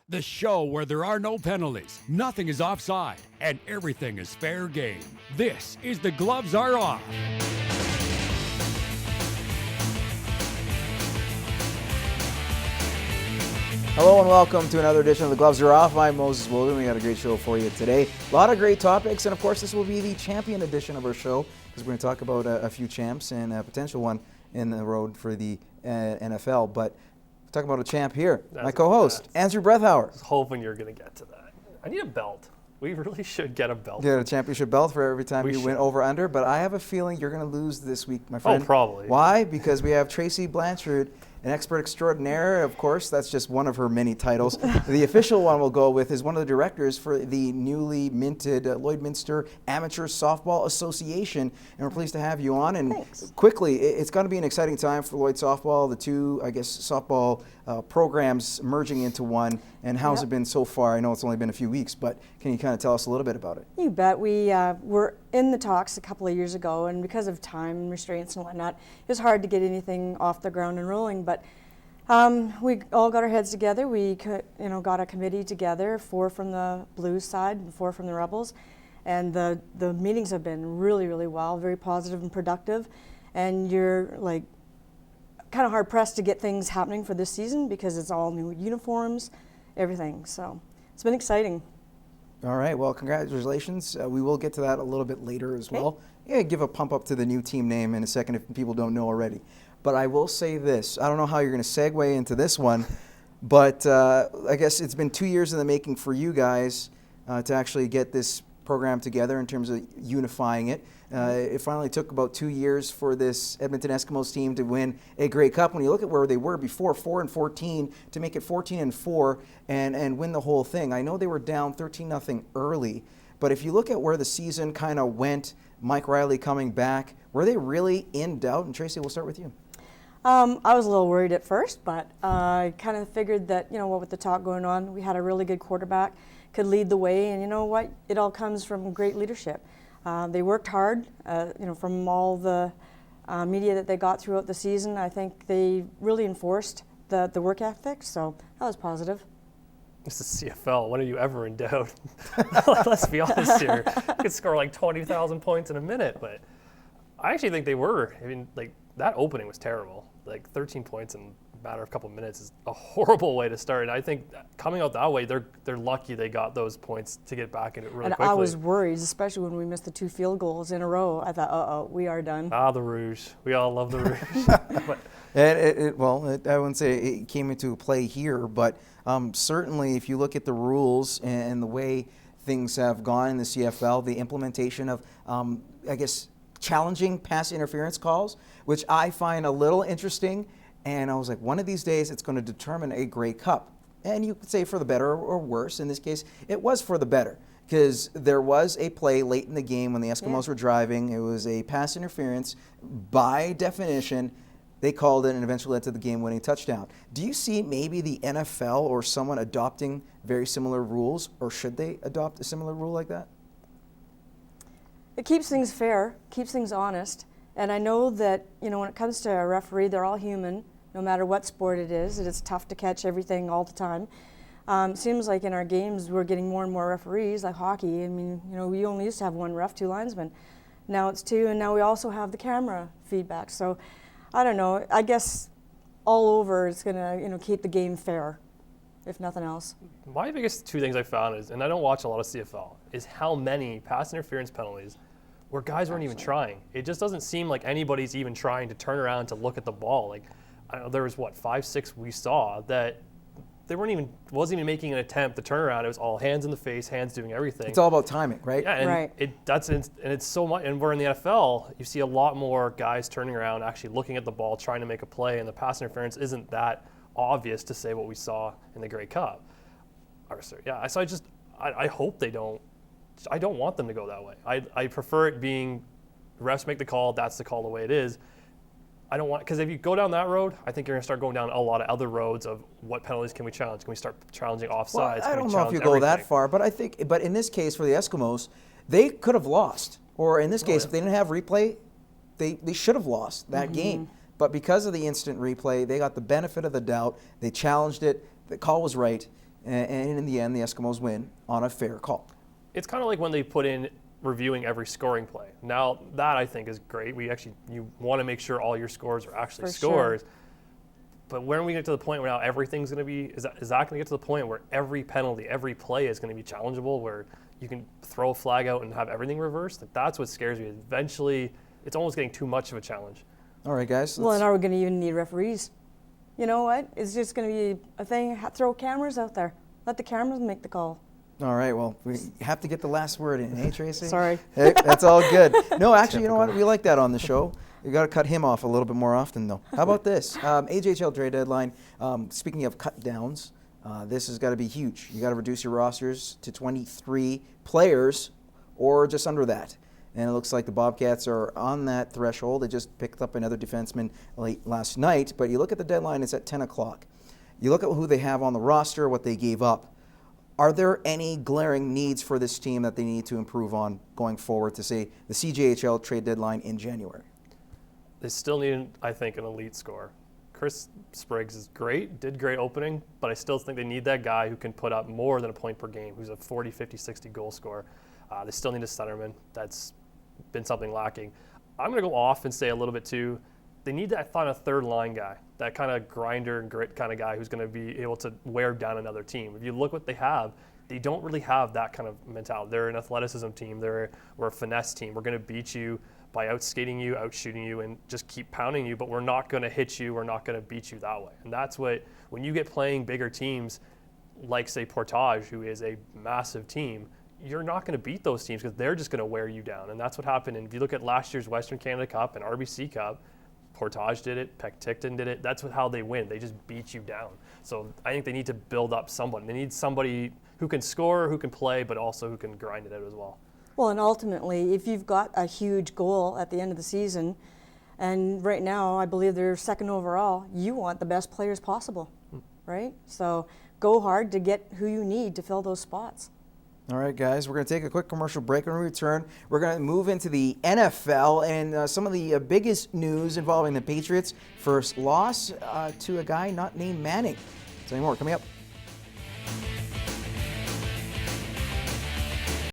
The show where there are no penalties, nothing is offside, and everything is fair game. This is The Gloves Are Off. Hello and welcome to another edition of The Gloves Are Off. I'm Moses Wilden. We got a great show for you today. A lot of great topics, and of course this will be the champion edition of our show because we're going to talk about a few champs and a potential one in the road for the NFL. But we're talking about a champ here. My co-host, Andrew Brethauer. I was hoping you were going to get to that. I need a belt. We really should get a belt. Get a championship belt for every time you win over under, but I have a feeling you're going to lose this week, my friend. Oh, probably. Why? Because we have Tracy Blanchard, an expert extraordinaire, of course. That's just one of her many titles. The official one we'll go with is one of the directors for the newly minted Lloydminster Amateur Softball Association. And we're pleased to have you on. And Thanks. Quickly, it's going to be an exciting time for Lloyd Softball, the two, softball programs merging into one. And how's it been so far? I know it's only been a few weeks, but can you kind of tell us a little bit about it? You bet. We were in the talks a couple of years ago, and because of time restraints and whatnot, it was hard to get anything off the ground and rolling. But we all got our heads together. We got a committee together, 4 from the Blues side and 4 from the Rebels. And the meetings have been really, really well, very positive and productive. And you're like kind of hard pressed to get things happening for this season because it's all new uniforms, everything. So it's been exciting. All right, well, congratulations. We will get to that a little bit later as well. Yeah, give a pump up to the new team name in a second if people don't know already. But I will say this. I don't know how you're going to segue into this one, but I guess it's been 2 years in the making for you guys to actually get this program together in terms of unifying it. It finally took about 2 years for this Edmonton Eskimos team to win a Grey Cup. When you look at where they were before, 4-14, to make it 14-4 and win the whole thing. I know they were down 13-0 early, but if you look at where the season kind of went, Mike Riley coming back, were they really in doubt? And Tracy, we'll start with you. I was a little worried at first, but I kind of figured that, with the talk going on, we had a really good quarterback, could lead the way, and you know what? It all comes from great leadership. They worked hard, from all the media that they got throughout the season. I think they really enforced the work ethic, so that was positive. This is CFL. When are you ever in doubt? Let's be honest here. You could score like 20,000 points in a minute, but I actually think they were. I mean, that opening was terrible. 13 points in a matter of a couple of minutes is a horrible way to start. And I think coming out that way, they're lucky they got those points to get back into it really quickly. I was worried, especially when we missed the 2 field goals in a row. I thought, we are done. The Rouge. We all love the Rouge. I wouldn't say it came into play here, but certainly if you look at the rules and the way things have gone in the CFL, the implementation of, challenging pass interference calls, which I find a little interesting. And I was like, one of these days it's going to determine a Grey Cup. And you could say for the better or worse. In this case, it was for the better because there was a play late in the game when the Eskimos were driving. It was a pass interference. By definition, they called it and eventually led to the game-winning touchdown. Do you see maybe the NFL or someone adopting very similar rules, or should they adopt a similar rule like that? It keeps things fair, keeps things honest. And I know that, when it comes to a referee, they're all human, no matter what sport it is. It's tough to catch everything all the time. Seems like in our games, we're getting more and more referees, like hockey. I mean, we only used to have 1 ref, 2 linesmen. Now it's 2, and now we also have the camera feedback. So, I don't know. I guess all over it's going to, keep the game fair, if nothing else. My biggest 2 things I found is, and I don't watch a lot of CFL, is how many pass interference penalties where guys weren't even trying. It just doesn't seem like anybody's even trying to turn around to look at the ball. I don't know, there was 5, 6 we saw that they wasn't even making an attempt to turn around. It was all hands in the face, hands doing everything. It's all about timing, right? Yeah, and right. It's so much. And we're in the NFL, you see a lot more guys turning around, actually looking at the ball, trying to make a play, and the pass interference isn't that obvious to say what we saw in the Grey Cup. So I hope they don't. I don't want them to go that way. I prefer it being refs make the call, that's the call the way it is. I don't want, because if you go down that road, I think you're going to start going down a lot of other roads of what penalties can we challenge? Can we start challenging offsides? Well, I don't know if you go that far, but in this case for the Eskimos, they could have lost. Or in this case, if they didn't have replay, they should have lost that game. But because of the instant replay, they got the benefit of the doubt. They challenged it. The call was right. and in the end, the Eskimos win on a fair call. It's kind of like when they put in reviewing every scoring play. Now, that I think is great. You want to make sure all your scores are actually scores. Sure. But when we get to the point where now everything's going to be, is that going to get to the point where every penalty, every play is going to be challengeable, where you can throw a flag out and have everything reversed? Like, that's what scares me. Eventually, it's almost getting too much of a challenge. All right, guys. Well, and are we going to even need referees? You know what? It's just going to be a thing. Throw cameras out there. Let the cameras make the call. All right, well, we have to get the last word in, hey, Tracy? Sorry. Hey, that's all good. No, actually, you know what? We like that on the show. You got to cut him off a little bit more often, though. How about this? AJHL trade deadline. Speaking of cut downs, this has got to be huge. You got to reduce your rosters to 23 players, or just under that. And it looks like the Bobcats are on that threshold. They just picked up another defenseman late last night. But you look at the deadline; it's at 10 o'clock. You look at who they have on the roster, what they gave up. Are there any glaring needs for this team that they need to improve on going forward to, say, the CJHL trade deadline in January? They still need, I think, an elite scorer. Chris Spriggs is great, did great opening, but I still think they need that guy who can put up more than a point per game, who's a 40, 50, 60 goal scorer. They still need a centerman. That's been something lacking. I'm going to go off and say a little bit too, they need that kind of third line guy, that kind of grinder and grit kind of guy who's going to be able to wear down another team. If you look what they have, they don't really have that kind of mentality. They're an athleticism team. We're a finesse team. We're going to beat you by outskating you, outshooting you, and just keep pounding you, but we're not going to hit you. We're not going to beat you that way. And that's what, when you get playing bigger teams, like, say, Portage, who is a massive team, you're not going to beat those teams because they're just going to wear you down. And that's what happened. And if you look at last year's Western Canada Cup and RBC Cup, Portage did it, Penticton did it. That's how they win. They just beat you down. So I think they need to build up somebody. They need somebody who can score, who can play, but also who can grind it out as well. Well, and ultimately, if you've got a huge goal at the end of the season, and right now I believe they're second overall, you want the best players possible, right? So go hard to get who you need to fill those spots. All right, guys, we're going to take a quick commercial break. When we return, we're going to move into the NFL and some of the biggest news involving the Patriots' first loss to a guy not named Manning. Tell you more coming up.